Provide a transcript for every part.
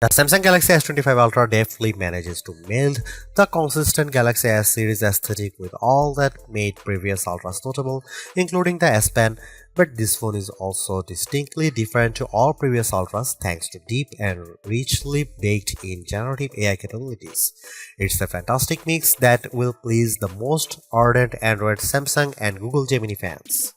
The Samsung Galaxy S25 Ultra deftly manages to meld the consistent Galaxy S series aesthetic with all that made previous Ultras notable, including the S Pen, but this phone is also distinctly different to all previous Ultras thanks to deep and richly baked-in generative AI capabilities. It's a fantastic mix that will please the most ardent Android, Samsung, and Google Gemini fans.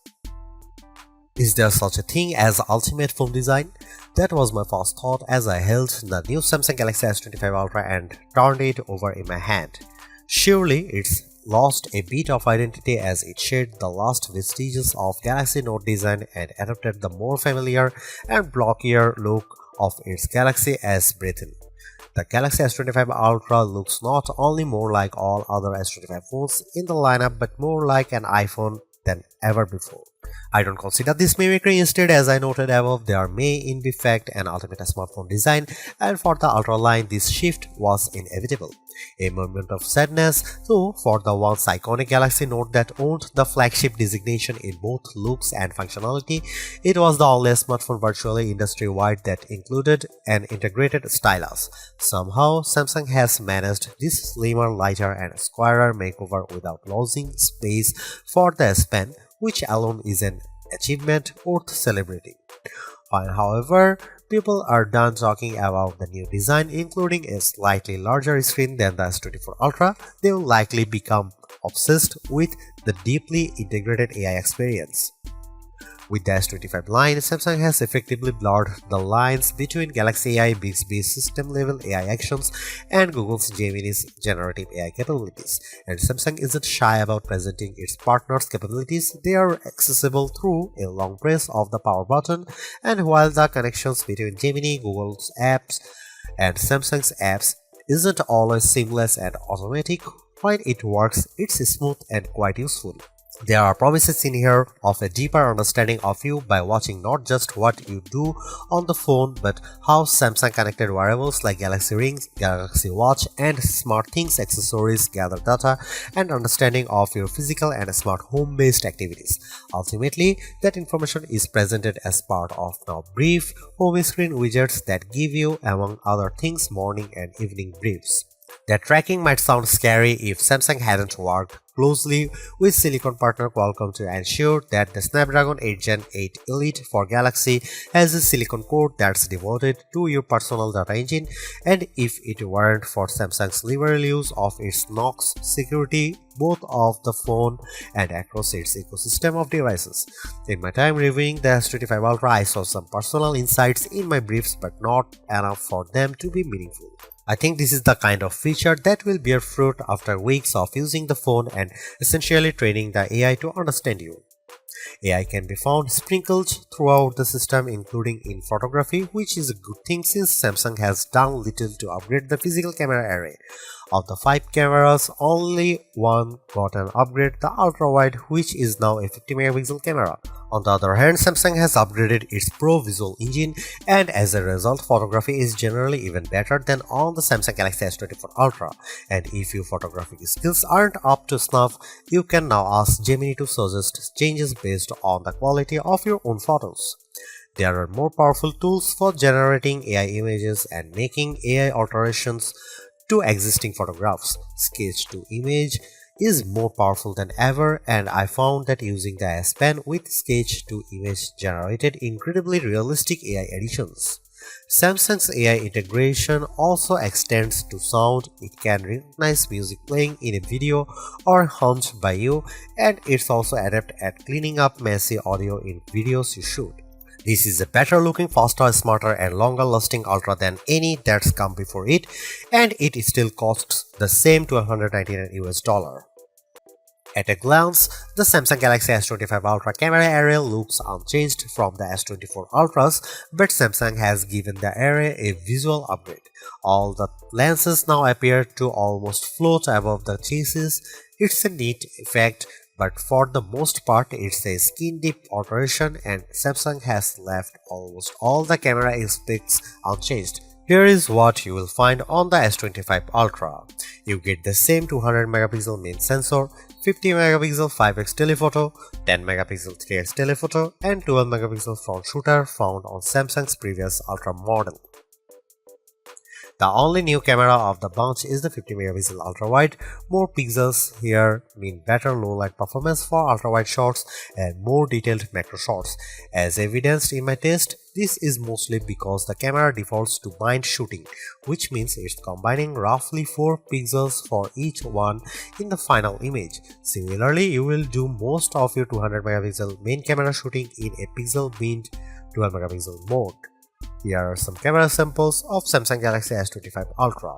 Is there such a thing as ultimate phone design? That was my first thought as I held the new Samsung Galaxy S25 Ultra and turned it over in my hand. Surely it's lost a bit of identity as it shed the last vestiges of Galaxy Note design and adopted the more familiar and blockier look of its Galaxy S breathing. The Galaxy S25 Ultra looks not only more like all other S25 phones in the lineup but more like an iPhone than ever before. I don't consider this mimicry. Instead, as I noted above, there may in fact an ultimate smartphone design, and for the Ultra line this shift was inevitable. A moment of sadness, though, for the once iconic Galaxy Note that owned the flagship designation in both looks and functionality. It was the only smartphone virtually industry-wide that included an integrated stylus. Somehow, Samsung has managed this slimmer, lighter and squarer makeover without losing space for the S Pen, which alone is an achievement worth celebrating. Fine, however, people are done talking about the new design, including a slightly larger screen than the S24 Ultra. They will likely become obsessed with the deeply integrated AI experience. With the S25 line, Samsung has effectively blurred the lines between Galaxy AI Bixby's system-level AI actions and Google's Gemini's generative AI capabilities, and Samsung isn't shy about presenting its partners' capabilities. They are accessible through a long press of the power button, and while the connections between Gemini, Google's apps, and Samsung's apps isn't always seamless and automatic, when it works, it's smooth and quite useful. There are promises in here of a deeper understanding of you by watching not just what you do on the phone but how Samsung connected wearables like Galaxy Rings, Galaxy Watch and SmartThings accessories gather data and understanding of your physical and smart home-based activities. Ultimately, that information is presented as part of now brief home screen widgets that give you, among other things, morning and evening briefs. That tracking might sound scary if Samsung hadn't worked closely with silicon partner Qualcomm to ensure that the Snapdragon 8 Gen 8 Elite for Galaxy has a silicon core that's devoted to your personal data engine, and if it weren't for Samsung's liberal use of its Knox security both of the phone and across its ecosystem of devices. In my time reviewing the S25 Ultra, I saw some personal insights in my briefs but not enough for them to be meaningful. I think this is the kind of feature that will bear fruit after weeks of using the phone and essentially training the AI to understand you. AI can be found sprinkled throughout the system, including in photography, which is a good thing since Samsung has done little to upgrade the physical camera array. Of the 5 cameras, only one got an upgrade, the ultra-wide, which is now a 50 megapixel camera. On the other hand, Samsung has upgraded its Pro Visual engine, and as a result, photography is generally even better than on the Samsung Galaxy S24 Ultra. And if your photographic skills aren't up to snuff, you can now ask Gemini to suggest changes based on the quality of your own photos. There are more powerful tools for generating AI images and making AI alterations to existing photographs. Sketch to image is more powerful than ever, and I found that using the S Pen with sketch to image generated incredibly realistic AI editions. Samsung's AI integration also extends to sound. It can recognize music playing in a video or hummed by you, and it's also adept at cleaning up messy audio in videos you shoot. This is a better looking, faster, smarter and longer lasting Ultra than any that's come before it, and it still costs the same $199 US. At a glance, the Samsung Galaxy S25 Ultra camera array looks unchanged from the S24 Ultras, but Samsung has given the array a visual upgrade. All the lenses now appear to almost float above the chassis. It's a neat effect, but for the most part it's a skin-deep alteration, and Samsung has left almost all the camera aspects unchanged. Here is what you will find on the S25 Ultra. You get the same 200 megapixel main sensor, 50 megapixel 5x telephoto, 10 megapixel 3x telephoto, and 12 megapixel front shooter found on Samsung's previous Ultra model. The only new camera of the bunch is the 50 megapixel ultra wide. More pixels here mean better low light performance for ultra wide shots and more detailed macro shots. As evidenced in my test, this is mostly because the camera defaults to bind shooting, which means it's combining roughly 4 pixels for each one in the final image. Similarly, you will do most of your 200 megapixel main camera shooting in a pixel binned 12 megapixel mode. Here are some camera samples of Samsung Galaxy S25 Ultra.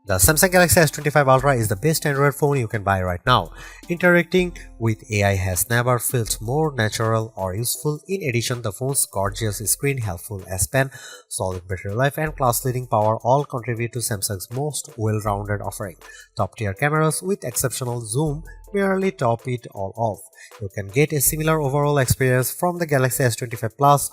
The Samsung Galaxy S25 Ultra is the best Android phone you can buy right now. Interacting with AI has never felt more natural or useful. In addition, the phone's gorgeous screen, helpful S Pen, solid battery life, and class-leading power all contribute to Samsung's most well-rounded offering. Top-tier cameras with exceptional zoom merely top it all off. You can get a similar overall experience from the Galaxy S25 Plus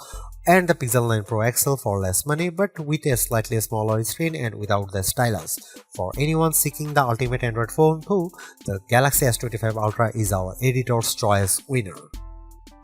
and the Pixel 9 Pro XL for less money, but with a slightly smaller screen and without the stylus. For anyone seeking the ultimate Android phone too, the Galaxy S25 Ultra is our editor's choice winner.